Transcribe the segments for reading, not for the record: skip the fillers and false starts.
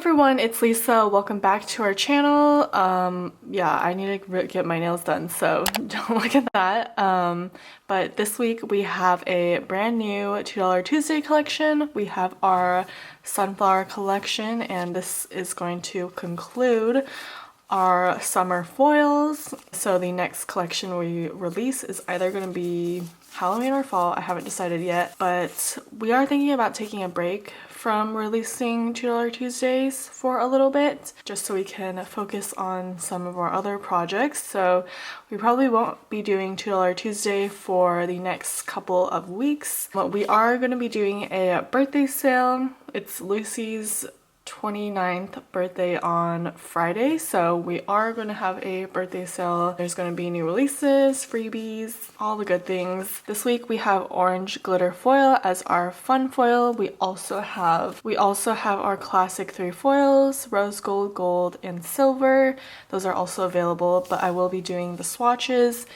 everyone, it's Lisa. Welcome back to our channel. Yeah, I need to get my nails done, so don't look at that. But this week we have a brand new $2 Tuesday collection. We have our sunflower collection, and this is going to conclude our summer foils. So the next collection we release is either going to be Halloween or fall. I haven't decided yet, but we are thinking about taking a break from releasing $2 Tuesdays for a little bit, just so we can focus on some of our other projects. So we probably won't be doing $2 Tuesday for the next couple of weeks, but we are going to be doing a birthday sale. It's Lucy's 29th birthday on Friday, so we are going to have a birthday sale. There's going to be new releases, freebies, all the good things. This week we have orange glitter foil as our fun foil. We also have our classic 3 foils, rose gold, gold, and silver. Those are also available, but I will be doing the swatches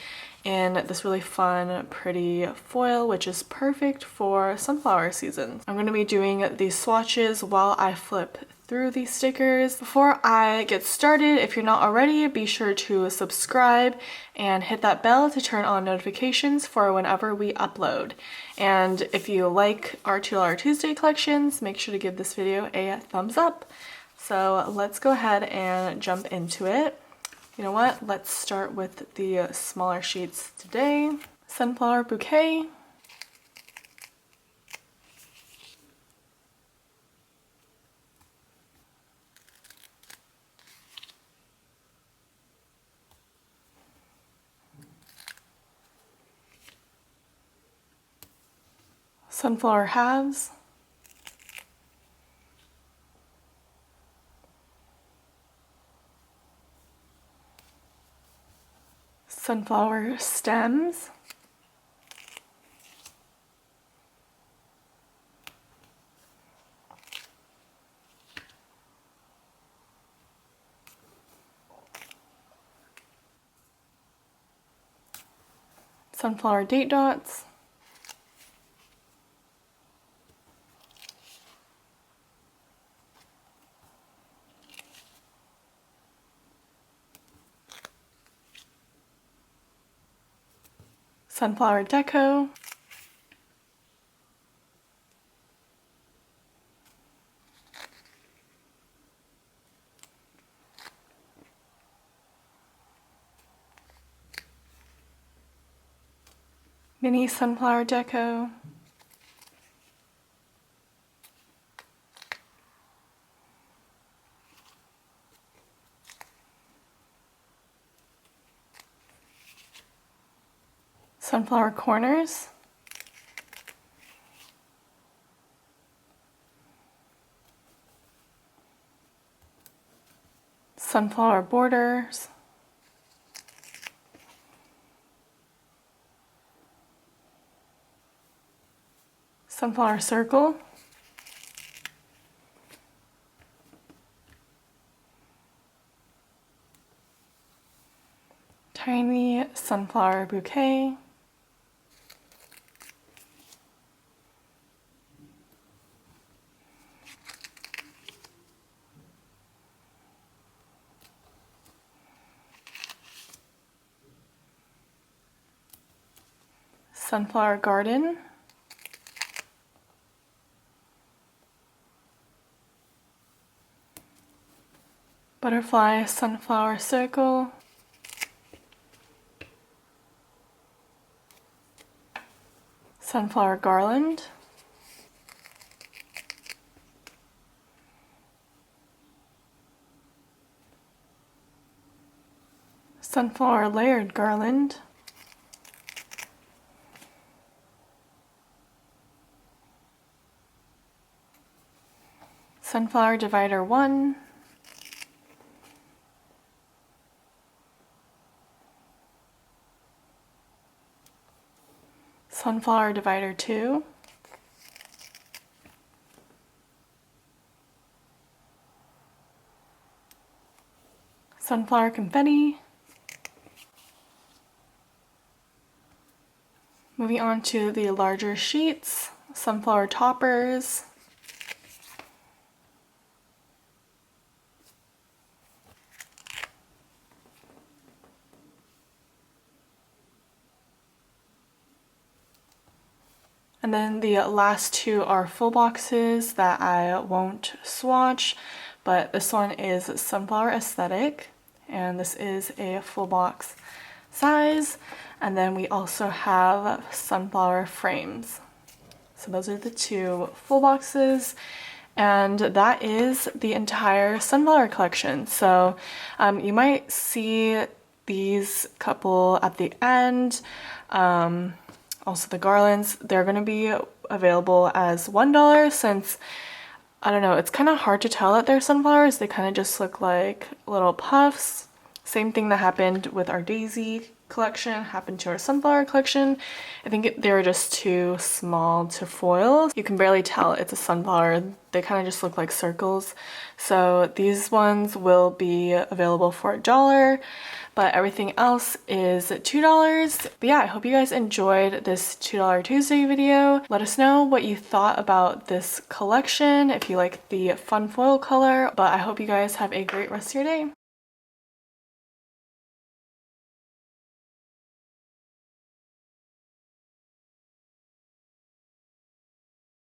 in this really fun, pretty foil, which is perfect for sunflower season. I'm going to be doing these swatches while I flip through these stickers. Before I get started, if you're not already, be sure to subscribe and hit that bell to turn on notifications for whenever we upload. And if you like our $2 Tuesday collections, make sure to give this video a thumbs up. So let's go ahead and jump into it. You know what? Let's start with the smaller sheets today. Sunflower bouquet. Sunflower halves. Sunflower stems. Sunflower date dots. Sunflower deco. Mini sunflower deco. Sunflower corners. Sunflower borders. Sunflower circle. Tiny sunflower bouquet. Sunflower garden. Butterfly sunflower circle. Sunflower garland. Sunflower layered garland. Sunflower divider 1. Sunflower divider 2. Sunflower confetti. Moving on to the larger sheets, sunflower toppers, And then the last two are full boxes that I won't swatch, but this one is Sunflower Aesthetic, and this is a full box size. And then we also have Sunflower Frames. So those are the two full boxes, and that is the entire Sunflower collection. So you might see these couple at the end. Also the garlands, they're going to be available as $1 since, I don't know, it's kind of hard to tell that they're sunflowers. They kind of just look like little puffs. Same thing that happened with our daisy collection happened to our sunflower collection. I think they were just too small to foil. You can barely tell it's a sunflower. They kind of just look like circles. So these ones will be available for $1, but everything else is $2. But yeah, I hope you guys enjoyed this $2 Tuesday video. Let us know what you thought about this collection, if you like the fun foil color, but I hope you guys have a great rest of your day.